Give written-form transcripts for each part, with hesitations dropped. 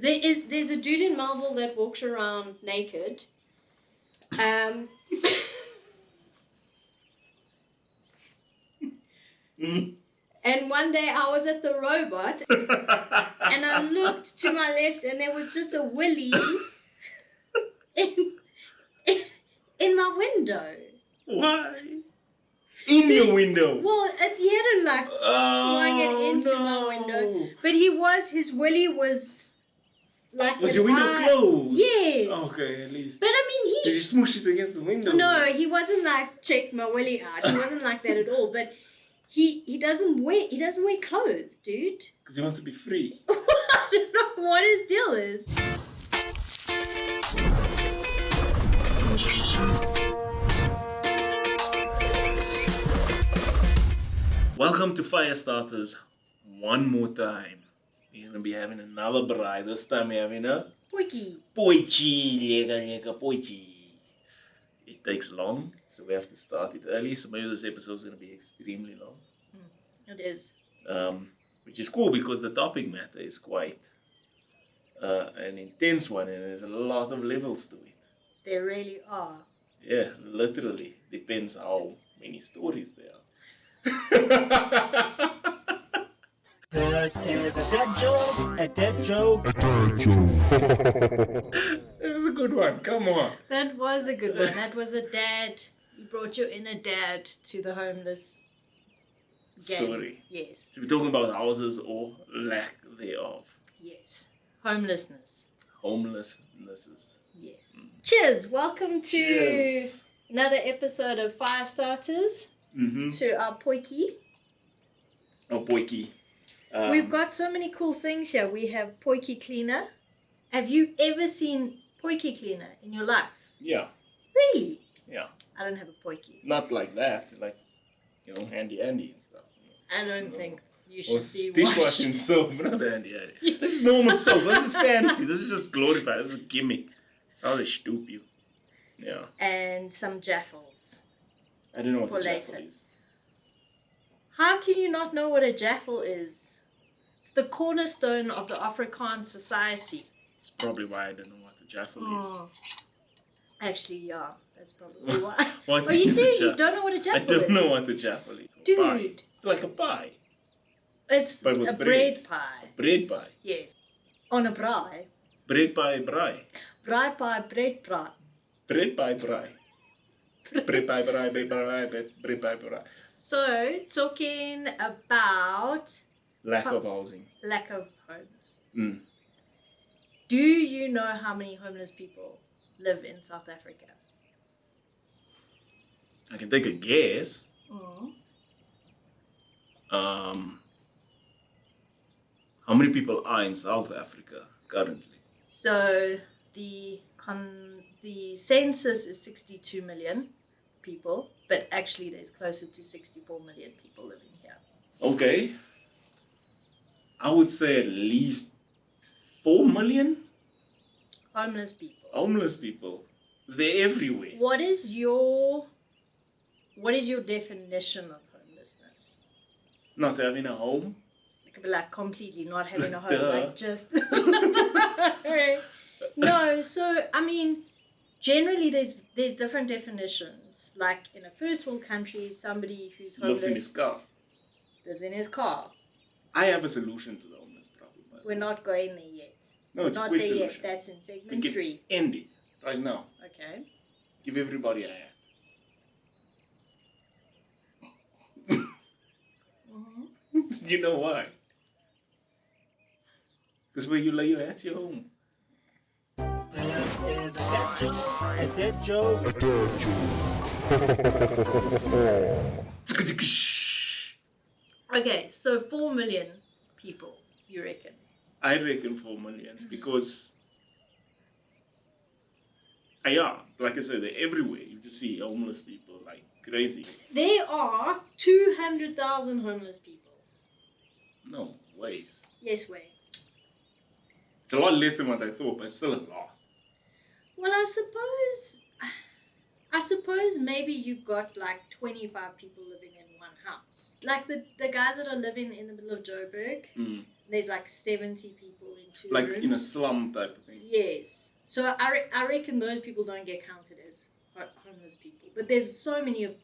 There's a dude in Melville that walks around naked. And one day I was at the robot and I looked to my left and there was just a willy in my window. Why? Your window? Well, he hadn't swung it into my window. But his willy was like... Was your window closed? Yes. Okay, at least. But I mean, Did you smoosh it against the window? No, he wasn't like, check my willy out. He wasn't like that at all. But he doesn't wear clothes, dude. Because he wants to be free. I don't know what his deal is. Welcome to FireStarters one more time. We're going to be having another braai. This time we're having a Potjie. Lekker potjie. It takes long, so we have to start it early. So maybe this episode is going to be extremely long. It is. Which is cool because the topic matter is quite an intense one and there's a lot of levels to it. There really are. Yeah, literally. Depends how many stories there are. This is a dead joke, a dead joke. It was a good one, come on. That was a good one. That was a dad. You brought your inner dad to the homeless game. Story. Yes. So we're talking about houses or lack thereof. Yes. Homelessness. Homelessnesses. Yes. Cheers. Welcome to Cheers. another episode of FireStarters. To our Potjie. Oh, Potjie. We've got so many cool things here. We have Potjie cleaner. Have you ever seen Potjie cleaner in your life? Yeah. Really? Yeah. I don't have a Potjie. Not like that, like, handy and stuff. I don't think you should be dishwashing soap, not handy. Yes. This is normal soap. This is fancy. This is just glorified. This is a gimmick. It's how they stoop you. Yeah. And some jaffles. I don't know what for the jaffle later. is. How can you not know what a jaffle is? It's the cornerstone of the Afrikaans society. It's probably why I don't know what the jaffle is. Actually, yeah. That's probably why. What Are you is a serious? You jaffle? don't know what a jaffle I is? don't know what the jaffle is. Dude. Pie. It's like a pie. It's But with a bread. bread pie. Bread pie. Yes. On a braai. Bread pie braai. Braai pie, bread pie. Bread pie braai. Bread pie braai, bread pie braai. So, talking about Lack of housing. lack of homes. Mm. Do you know how many homeless people live in South Africa? I can take a guess. How many people are in South Africa currently? So the census is 62 million people, but actually there's closer to 64 million people living here. Okay. I would say at least 4 million Homeless people. homeless people. They're everywhere. What is your definition of homelessness? Not having a home. It could be like completely not having a home, Duh. like just No, so I mean generally there's different definitions. Like in a first world country, somebody who's homeless Lives in his car. lives in his car. I have a solution to the homeless problem. by the We're way. not going there yet. No, it's a Not quick there solution. yet. That's in We segment can 3. end it right now. Okay. Give everybody a hat. Do you know why? Because where you lay your hat's your home. This is a dead joke, a dead joke. Okay, so 4 million people, you reckon? I reckon 4 million because, yeah, like I said, they're everywhere. You just see homeless people like crazy. There are 200,000 homeless people. No ways. Yes, way. It's a lot less than what I thought, but it's still a lot. Well, I suppose maybe you've got like 25 people living in one house. Like the guys that are living in the middle of Joburg, there's like 70 people in 2 Like rooms. in a slum type of thing. Yes. So I reckon those people don't get counted as homeless people. But there's so many of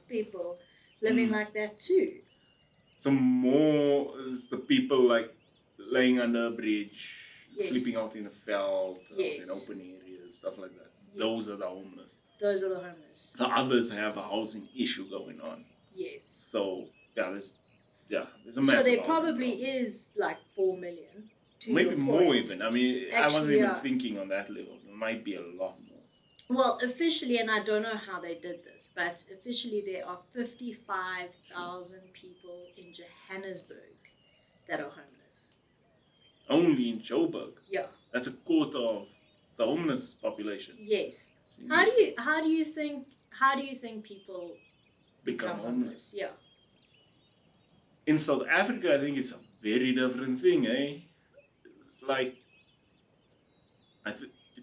people living like that too. So more is the people like laying under a bridge, sleeping out in a veld, out in open areas, stuff like that. Yes. Those are the homeless. Those are the homeless. The others have a housing issue going on. Yes. So there's a massive. So there probably is like 4 million. Maybe more even. I mean, actually, I wasn't even thinking on that level. There might be a lot more. Well, officially, and I don't know how they did this, but officially there are 55,000 people in Johannesburg that are homeless. Only in Joburg? Yeah. That's a quarter of the homeless population. Yes. How do you think people become homeless? Yeah. In South Africa, I think it's a very different thing, eh? It's like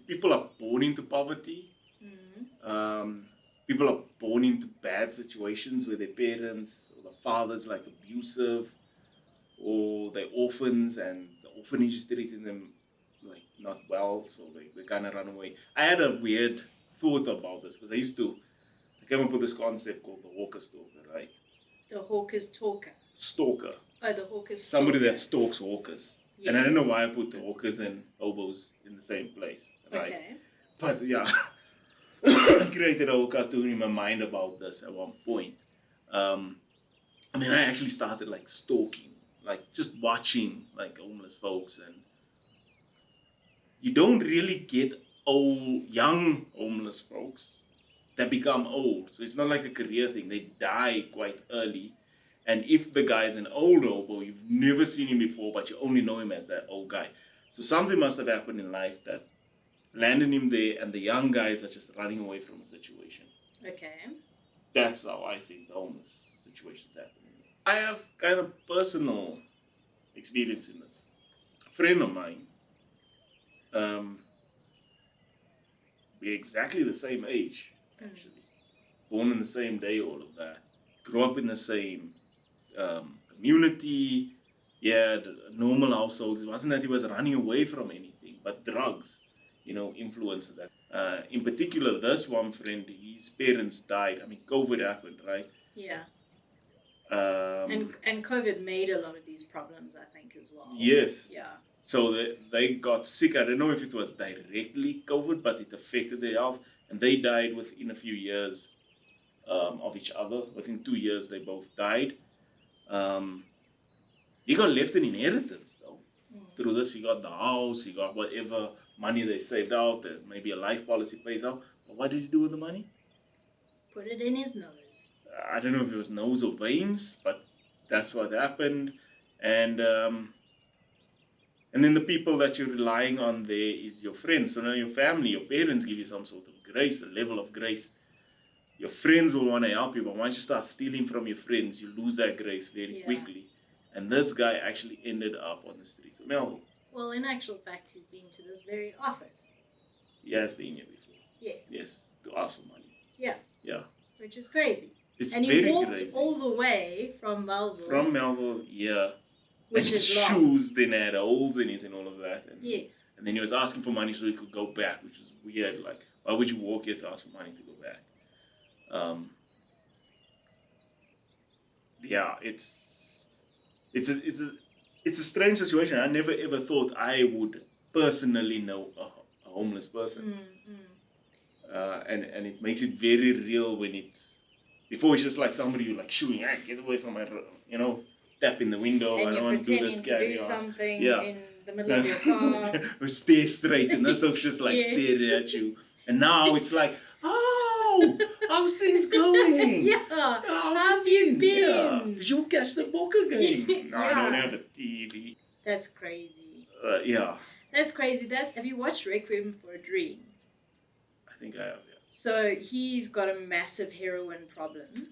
people are born into poverty. People are born into bad situations where their parents or the father's like abusive, or they're orphans and the orphanage is treating them like not well, so they kind of run away. I had a weird thought about this because I came up with this concept called the hawker stalker, right? The hawker's talker. Stalker. Oh, the hawker's stalker. Somebody that stalks hawkers. Yes. And I don't know why I put the hawkers and hobos in the same place, right? Okay. But yeah, I created a whole cartoon in my mind about this at one point. I mean, I actually started like stalking, like just watching like homeless folks, and you don't really get young homeless folks that become old. So it's not like a career thing. They die quite early. And if the guy's an old hobo, you've never seen him before, but you only know him as that old guy. So something must have happened in life that landed him there, and the young guys are just running away from a situation. Okay. That's how I think the homeless situation's happening. I have kind of personal experience in this. A friend of mine, we're exactly the same age, actually. Born in the same day, all of that. Grew up in the same community. Yeah, the normal household. It wasn't that he was running away from anything, but drugs, influences that. In particular, this one friend, his parents died. I mean, COVID happened, right? Yeah. And COVID made a lot of these problems, I think, as well. Yes. Yeah. So they got sick. I don't know if it was directly COVID, but it affected their health, and they died within a few years of each other. Within 2 years, they both died. He got left an inheritance, though. Through this, he got the house, he got whatever money they saved out, maybe a life policy pays out. But what did he do with the money? Put it in his nose. I don't know if it was nose or veins, but that's what happened. And then the people that you're relying on there is your friends. So now your family, your parents give you some sort of grace, a level of grace. Your friends will want to help you, but once you start stealing from your friends, you lose that grace very quickly. And this guy actually ended up on the streets of Melbourne. Well, in actual fact, he's been to this very office. He has been here before. Yes. Yes, to ask for money. Yeah. Yeah. Which is crazy. It's and very he walked crazy. All the way from Melbourne. From Melbourne, yeah. Which and is his shoes then had holes in it and all of that. And, yes. And then he was asking for money so he could go back, which is weird. Like, why would you walk here to ask for money to go back? Yeah, it's a strange situation. I never ever thought I would personally know a homeless person. And it makes it very real when before it's just like somebody you like shooing, get away from my, tap in the window. And I don't want to do this. And you're pretending to do something in the middle of your car. Or stare straight, and this looks just like staring at you. And now it's like, oh, how's things going? Yeah. How have you been? Yeah. Did you catch the Boca game? No, I don't have a TV. That's crazy. Yeah. That's crazy. Have you watched Requiem for a Dream? I think I have, yeah. So he's got a massive heroin problem,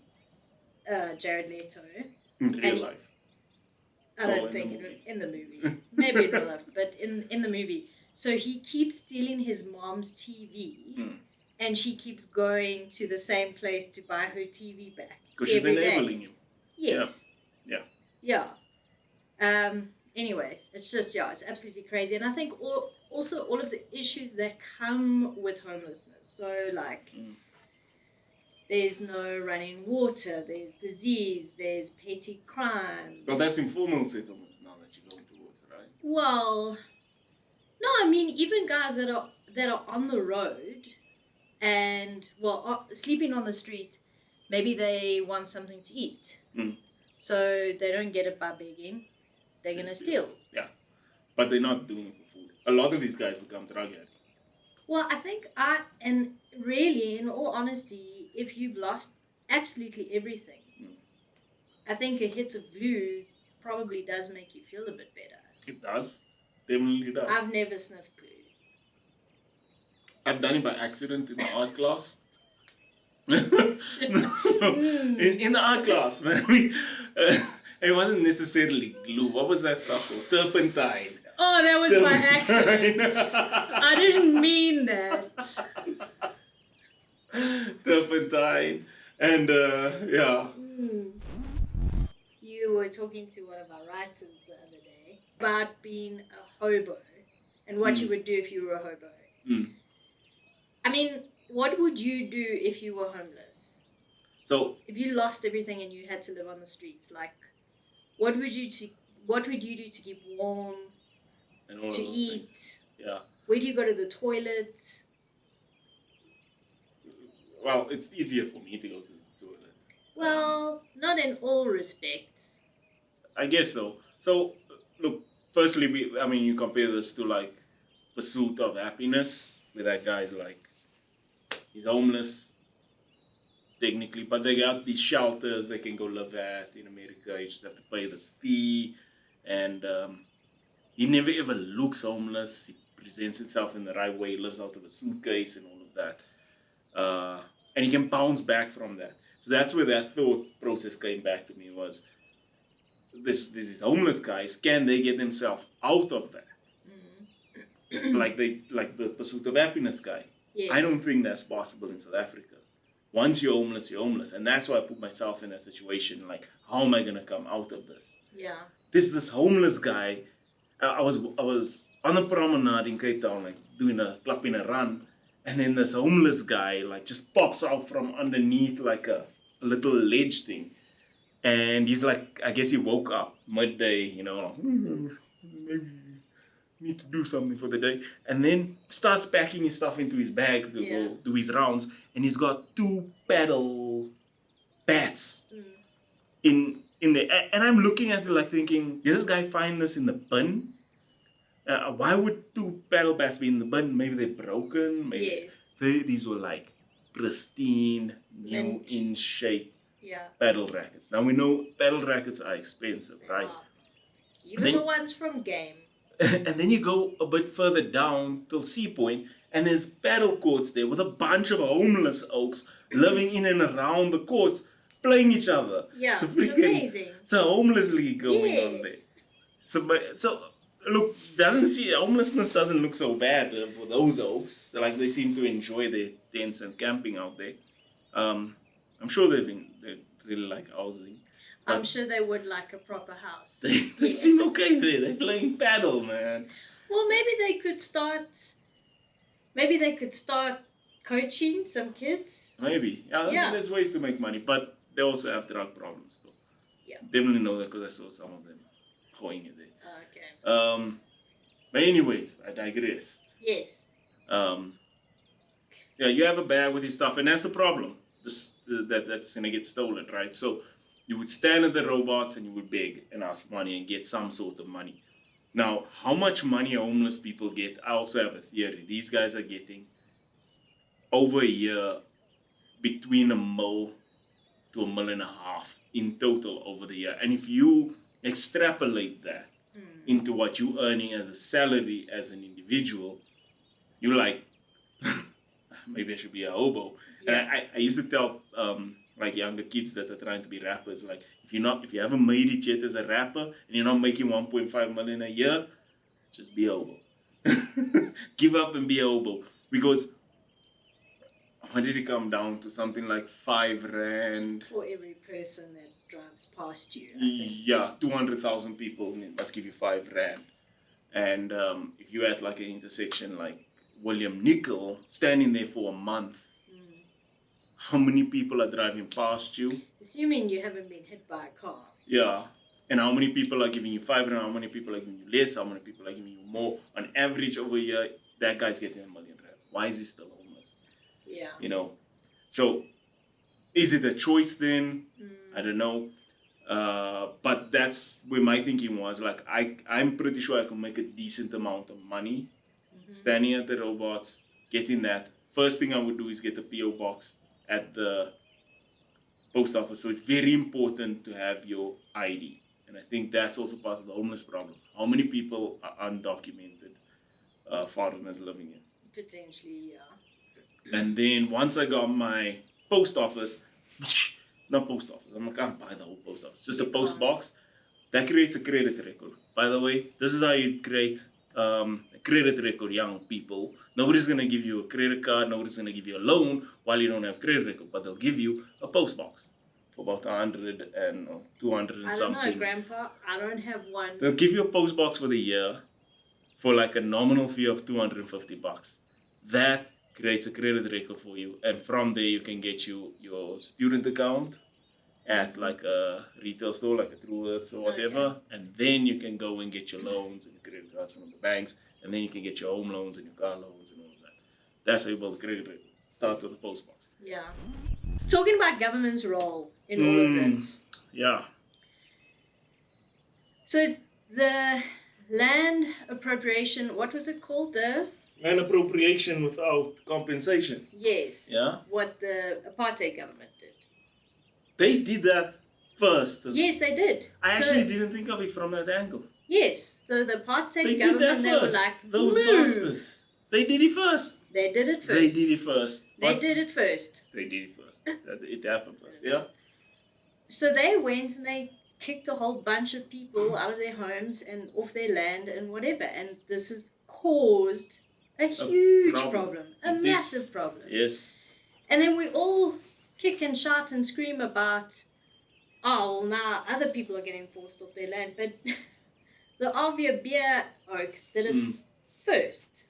Jared Leto. In real life? I don't think in the movie. Maybe in real life, but in the movie. So he keeps stealing his mom's TV, and she keeps going to the same place to buy her TV back. Because she's every day. enabling you. Yes. Yeah. Anyway, it's just, it's absolutely crazy. And I think also all of the issues that come with homelessness. So, like, there's no running water, there's disease, there's petty crime. Well, that's informal settlements now that you're going towards, right? Well, no, I mean, even guys that are on the road and, sleeping on the street, maybe they want something to eat. So they don't get it by begging. They're going to steal. Yeah. But they're not doing it for food. A lot of these guys become drug addicts. Well, I think and really, in all honesty, if you've lost absolutely everything, I think a hit of glue probably does make you feel a bit better. It does. Definitely does. I've never sniffed glue. I've done it by accident in the art class. In the art class, man. It wasn't necessarily glue. What was that stuff called? Turpentine. Oh, that was my accident. I didn't mean that. Turpentine. And, You were talking to one of our writers the other day about being a hobo and what you would do if you were a hobo. I mean, what would you do if you were homeless? So, if you lost everything and you had to live on the streets, like, what would you do to keep warm, and all to of those eat? things. Yeah. Where do you go to the toilet? Well, it's easier for me to go to the toilet. Well, not in all respects. I guess so. So, look, firstly, you compare this to, like, Pursuit of Happiness, where that guy's like, he's homeless, technically, but they got these shelters they can go live at in America. You just have to pay this fee, and he never ever looks homeless. He presents himself in the right way, lives out of a suitcase and all of that, and he can bounce back from that. So that's where that thought process came back to me, was these homeless guys, can they get themselves out of that? like the Pursuit of Happiness guy. Yes. I don't think that's possible in South Africa. Once you're homeless, you're homeless. And that's why I put myself in that situation. Like, how am I going to come out of this? Yeah. This homeless guy, I was on a promenade in Cape Town, like, doing a clapping a run. And then this homeless guy, like, just pops out from underneath, like, a little ledge thing. And he's like, I guess he woke up midday, maybe need to do something for the day, and then starts packing his stuff into his bag to go do his rounds, and he's got 2 paddle bats in there, and I'm looking at it like thinking, did this guy find this in the bin? Why would 2 paddle bats be in the bin? Maybe they're broken. Maybe these were like pristine, new in shape paddle rackets. Now we know paddle rackets are expensive, right? Even the ones from Game. And then you go a bit further down till Sea Point, and there's paddle courts there with a bunch of homeless oaks living in and around the courts, playing each other. Yeah, it's amazing. It's a homeless league going on there. So look, homelessness doesn't look so bad for those oaks. Like, they seem to enjoy their tents and camping out there. I'm sure they really like housing. I'm sure they would like a proper house. They seem okay there. They're playing paddle, man. Well, maybe they could start coaching some kids. Maybe. Yeah. There's ways to make money, but they also have drug problems, though. Yeah. Definitely know that because I saw some of them hoeing it there. Okay. But anyways, I digressed. Yes. You have a bag with your stuff, and that's the problem. That's gonna get stolen, right? So you would stand at the robots and you would beg and ask for money and get some sort of money. Now, how much money homeless people get, I also have a theory. These guys are getting over a year between $1 million to $1.5 million in total over the year. And if you extrapolate that into what you're earning as a salary as an individual, you're like, maybe I should be a hobo. Yeah. And I used to tell like younger kids that are trying to be rappers, like, if you haven't made it yet as a rapper and you're not making 1.5 million a year, just be a hobo. Give up and be a hobo. Because what did it come down to? Something like 5 rand. For every person that drives past you, I think. Yeah, 200,000 people must give you 5 rand. And if you're at like an intersection like William Nickel, standing there for a month, how many people are driving past you? Assuming you haven't been hit by a car. Yeah. And how many people are giving you 5 rand, how many people are giving you less, how many people are giving you more. On average over here, that guy's getting 1 million rand. Why is he still homeless? Yeah. You know? So, is it a choice then? I don't know. But that's where my thinking was. Like, I'm pretty sure I can make a decent amount of money standing at the robots, getting that. First thing I would do is get a P.O. box at the post office. So it's very important to have your ID. And I think that's also part of the homeless problem. How many people are undocumented foreigners living here? Potentially, yeah. And then once I got my post office, not post office, I can't buy the whole post office, just a post box, that creates a credit record. By the way, this is how you create a credit record, young people. Nobody's going to give you a credit card, nobody's going to give you a loan while you don't have credit record, but they'll give you a post box for about 100 and 200 and something. I don't know, Grandpa, I don't have one. They'll give you a post box for the year for like a nominal fee of $250. That creates a credit record for you, and from there you can get your student account at like a retail store, like a Truworths or whatever, and then you can go and get your loans and your credit cards from the banks, and then you can get your home loans and your car loans and all of that. That's how you build a credit record. Start with a post box. Yeah. Talking about government's role in all of this. Yeah. So the land appropriation, what was it called? The Land appropriation without compensation. Yes. Yeah. What the apartheid government did. They did that first. Yes, they did. I actually didn't think of it from that angle. Yes. The apartheid They government, did that they were first. like, Those bastards. They did it first. They did it first. They did it first. They did it first. They did it first. It happened first. Yeah. So they went and they kicked a whole bunch of people out of their homes and off their land and whatever. And this has caused a huge problem. A massive problem. Yes. And then we all kick and shout and scream about, oh, well, now other people are getting forced off their land. But the Avia Beer Oaks did it first.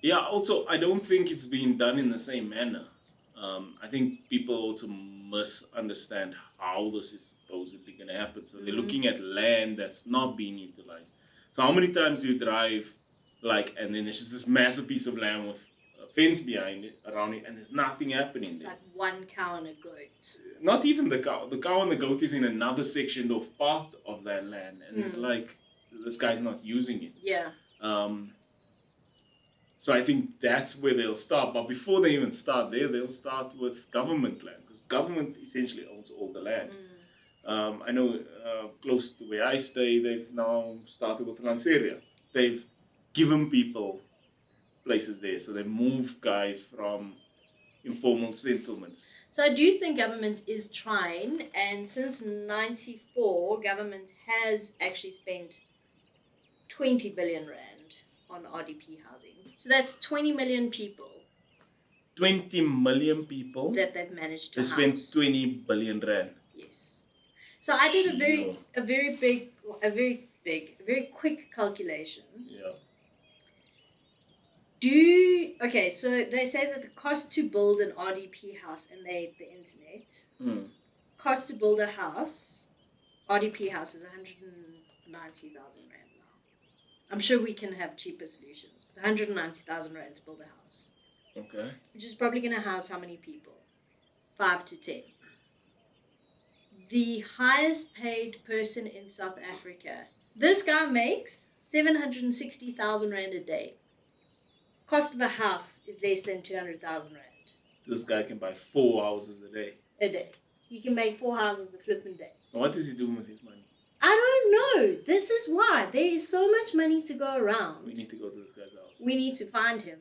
Yeah, also, I don't think it's being done in the same manner. I think people also misunderstand how this is supposedly going to happen. So they're looking at land that's not being utilized. So how many times you drive, like, and then there's just this massive piece of land with a fence behind it, around it, and there's nothing happening It's there. like one cow and a goat. Not even the cow. The cow and the goat is in another section of part of that land. And it's like, this guy's not using it. Yeah. So I think that's where they'll start. But before they even start there, they'll start with government land. Because government essentially owns all the land. I know close to where I stay, they've now started with Lanseria. They've given people places there. So they move guys from informal settlements. So I do think government is trying. And since 94, government has actually spent 20 billion rand on RDP housing. So that's 20 million people. 20 million people that they've managed to they house. spent 20 billion rand. Yes. So I did a very quick calculation. Yeah. Okay, so they say that the cost to build an RDP house, and the internet, cost to build a house, RDP house is 190,000 rand now. I'm sure we can have cheaper solutions, but 190,000 rand to build a house. Okay. Which is probably going to house how many people? 5 to 10. The highest paid person in South Africa, this guy makes 760,000 rand a day. Cost of a house is less than 200,000 rand. This guy can buy 4 houses a day. A day. He can make 4 houses a flipping day. What is he doing with his money? I don't know. This is why. There is so much money to go around. We need to go to this guy's house. We need to find him.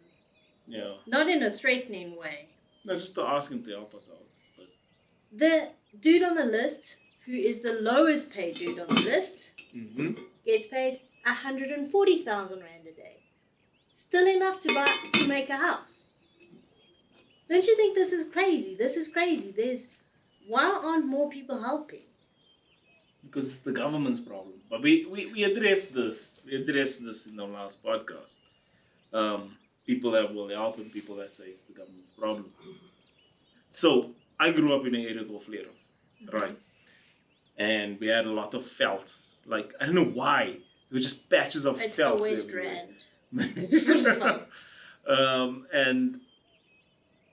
Yeah. Not in a threatening way. No, just to ask him to help us out. But The dude on the list, who is the lowest paid dude on the list, gets paid 140,000 rand a day. Still enough to make a house. Don't you think this is crazy? This is crazy. Why aren't more people helping? Because it's the government's problem. But we addressed this. We addressed this in the last podcast. People that will help and people that say it's the government's problem. So I grew up in an area called Flero, right? And we had a lot of velds. Like, I don't know why. There were just patches of It's velds. the West everywhere. And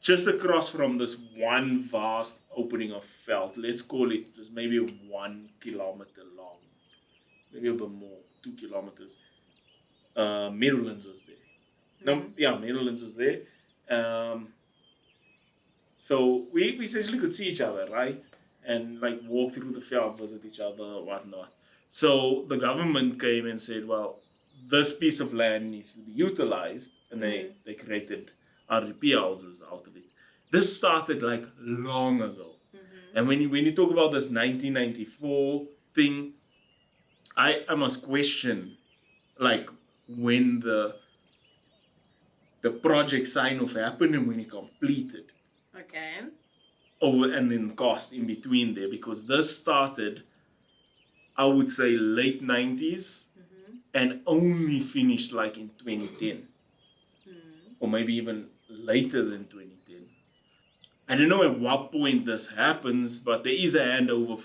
just across from this one vast opening of veld, let's call it maybe 1 kilometer long, maybe a bit more, 2 kilometers. Meadowlands was there. Meadowlands was there. So we essentially could see each other, right? And like walk through the veld, visit each other, whatnot. So the government came and said, well, this piece of land needs to be utilized, and they created RDP houses out of it. This started like long ago. And when you talk about this 1994 thing, I must question like when the project sign-off happened and when it completed. Okay. And then cost in between there, because this started, I would say, late 90s and only finished like in 2010 or maybe even later than 2010. I don't know at what point this happens, but there is a handover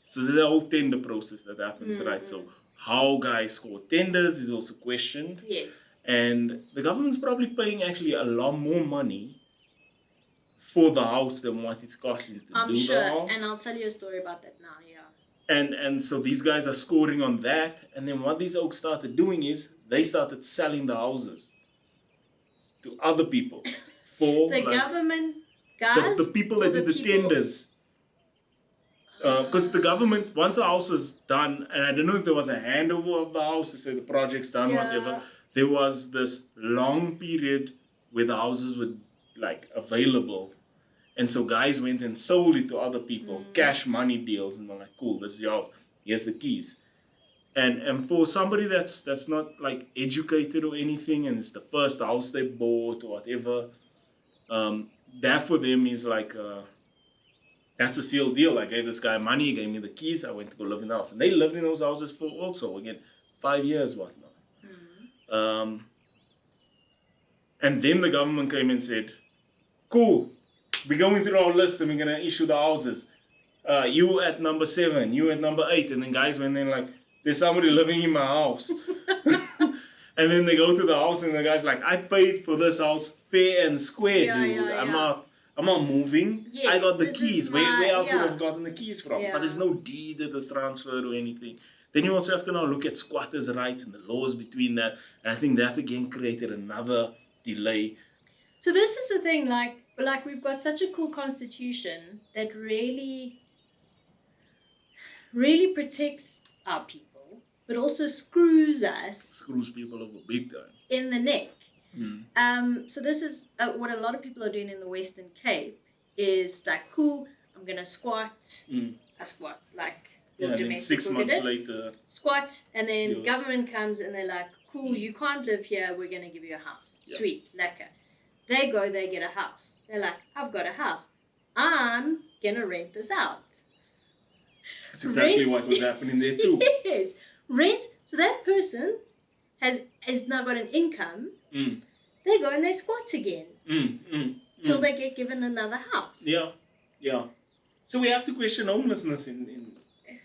so there's a whole tender process that happens, right? So how guys score tenders is also questioned. Yes. And the government's probably paying actually a lot more money for the house than what it's costing to I'm do sure, the house. and I'll tell you a story about that now, yeah. And so these guys are scoring on that, and then what these oaks started doing is they started selling the houses to other people for the like, government guys, the people that did the tenders. Because the government, once the house was done, and I don't know if there was a handover of the house to say the project's done, whatever, there was this long period where the houses were like available. And so guys went and sold it to other people, cash money deals, and they're like, cool, this is your house, here's the keys. And for somebody that's not like educated or anything, and it's the first house they bought or whatever, that for them is like, that's a sealed deal. I gave this guy money, he gave me the keys, I went to go live in the house. And they lived in those houses for also, again, 5 years, whatnot. And then the government came and said, cool, we're going through our list and we're going to issue the houses. You at number 7, you at number 8. And then guys went in like, there's somebody living in my house. And then they go to the house and the guy's like, I paid for this house fair and square, dude. I'm not moving. Yes, I got the keys. Where else would I have gotten the keys from? Yeah. But there's no deed that was transferred or anything. Then you also have to now look at squatters' rights and the laws between that. And I think that again created another delay. So this is the thing, like we've got such a cool constitution that really protects our people, but also screws people over big time in the neck. So this is what a lot of people are doing in the Western Cape is like, cool, I'm gonna squat. I squat like and then 6 months later squat, and then government comes and they're like, cool, you can't live here, we're gonna give you a house. Sweet, lekker. They go, they get a house. They're like, I've got a house, I'm gonna rent this out. That's exactly what was happening there too. Yes, rent. So that person has now got an income. They go and they squat again till they get given another house. Yeah. So we have to question homelessness in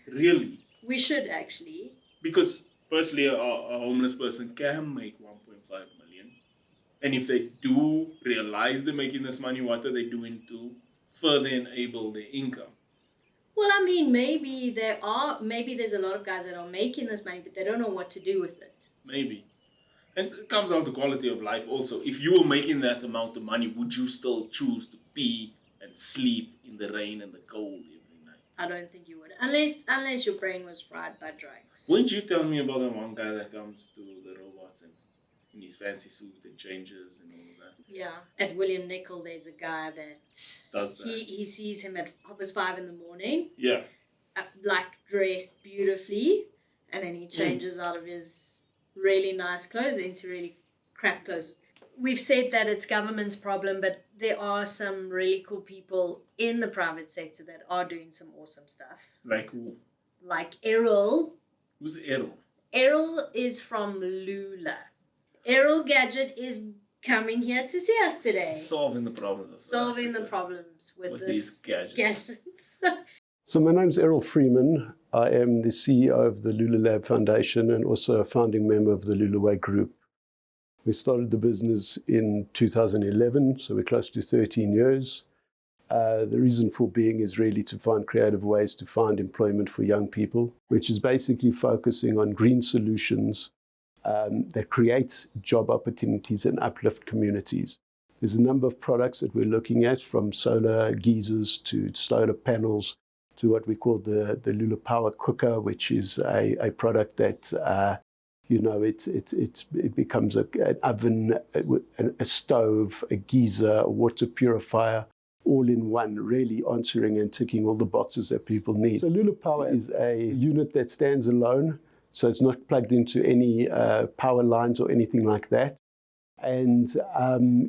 really. We should actually. Because firstly, a homeless person can make 1.5 million, and if they do realize they're making this money, what are they doing to further enable their income? Well, I mean, maybe there's a lot of guys that are making this money, but they don't know what to do with it. Maybe. And it comes down to quality of life also. If you were making that amount of money, would you still choose to pee and sleep in the rain and the cold every night? I don't think you would. Unless your brain was fried by drugs. Wouldn't you tell me about that one guy that comes to the robots and in his fancy suit and changes and all of that? Yeah. At William Nicol, there's a guy that does that. He sees him at 5 in the morning. Yeah. Like dressed beautifully, and then he changes out of his really nice clothes into really crap clothes. we've said that it's government's problem, but there are some really cool people in the private sector that are doing some awesome stuff. Like who? Like Errol. Who's Errol? Errol is from Lula. Errol Gadget is coming here to see us today. Solving the problems. Solving the problems with these gadgets. So my name's Errol Freeman. I am the CEO of the Lula Lab Foundation and also a founding member of the Lula Way Group. We started the business in 2011, so we're close to 13 years. The reason for being is really to find creative ways to find employment for young people, which is basically focusing on green solutions that create job opportunities and uplift communities. There's a number of products that we're looking at, from solar geysers to solar panels to what we call the Lula Power Cooker, which is a product that it becomes an oven, a stove, a geyser, a water purifier, all in one, really answering and ticking all the boxes that people need. So Lula Power is a unit that stands alone, so it's not plugged into any power lines or anything like that. And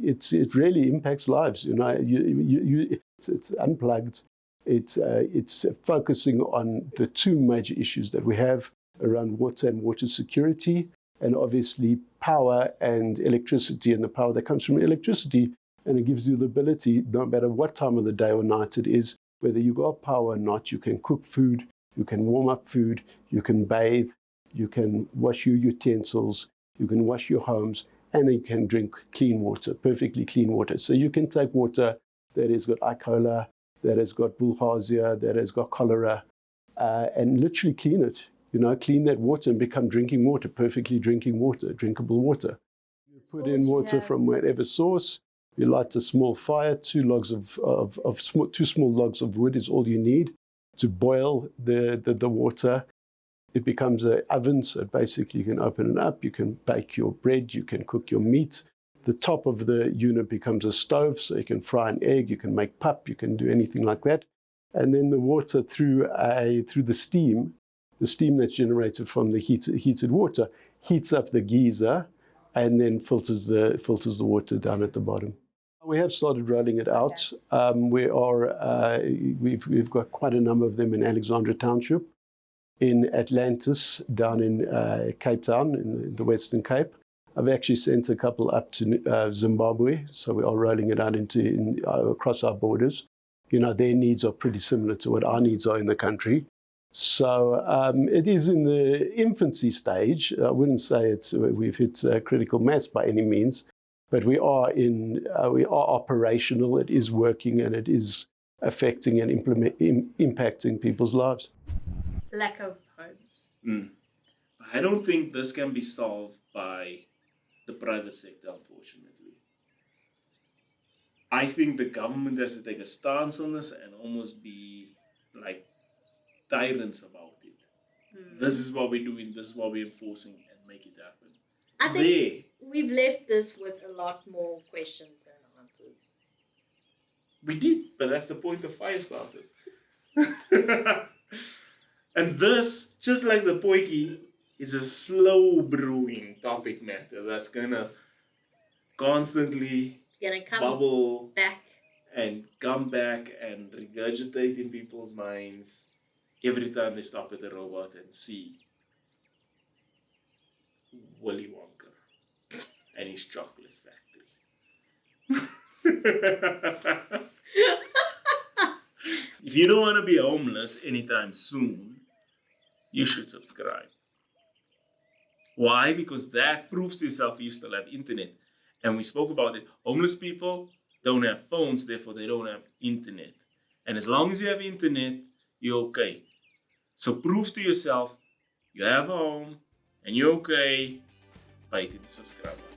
it really impacts lives. It's unplugged. It's focusing on the two major issues that we have around water and water security, and obviously power and electricity, and the power that comes from electricity. And it gives you the ability, no matter what time of the day or night it is, whether you got power or not, you can cook food, you can warm up food, you can bathe, you can wash your utensils, you can wash your homes, and you can drink clean water, perfectly clean water. So you can take water that has got E. coli, that has got bilharzia, that has got cholera, and literally clean it. Clean that water and become drinking water, perfectly drinking water, drinkable water. You put in water from whatever source. You light a small fire. Two small logs of wood is all you need to boil the water. It becomes an oven, so basically you can open it up. You can bake your bread. You can cook your meat. The top of the unit becomes a stove, so you can fry an egg. You can make pap. You can do anything like that. And then the water through the steam that's generated from the heated water heats up the geyser and then filters the water down at the bottom. We have started rolling it out. We've got quite a number of them in Alexandra Township, in Atlantis, down in Cape Town, in the Western Cape. I've actually sent a couple up to Zimbabwe, so we are rolling it out across our borders. Their needs are pretty similar to what our needs are in the country. So it is in the infancy stage. I wouldn't say we've hit critical mass by any means, but we are operational. It is working, and it is affecting and impacting people's lives. Lack of homes. I don't think this can be solved by the private sector, unfortunately. I think the government has to take a stance on this and almost be like tyrants about it. This is what we're doing, this is what we're enforcing, and make it happen. I think we've left this with a lot more questions than answers. We did, but that's the point of FireStarters. And this, just like the Potjie, is a slow brewing topic matter that's gonna constantly bubble back and come back and regurgitate in people's minds every time they stop at a robot and see Willy Wonka and his chocolate factory. If you don't want to be homeless anytime soon, you should subscribe. Why? Because that proves to yourself you still have internet. And we spoke about it. Homeless people don't have phones, therefore they don't have internet. And as long as you have internet, you're okay. So prove to yourself you have a home and you're okay by hitting the subscribe button.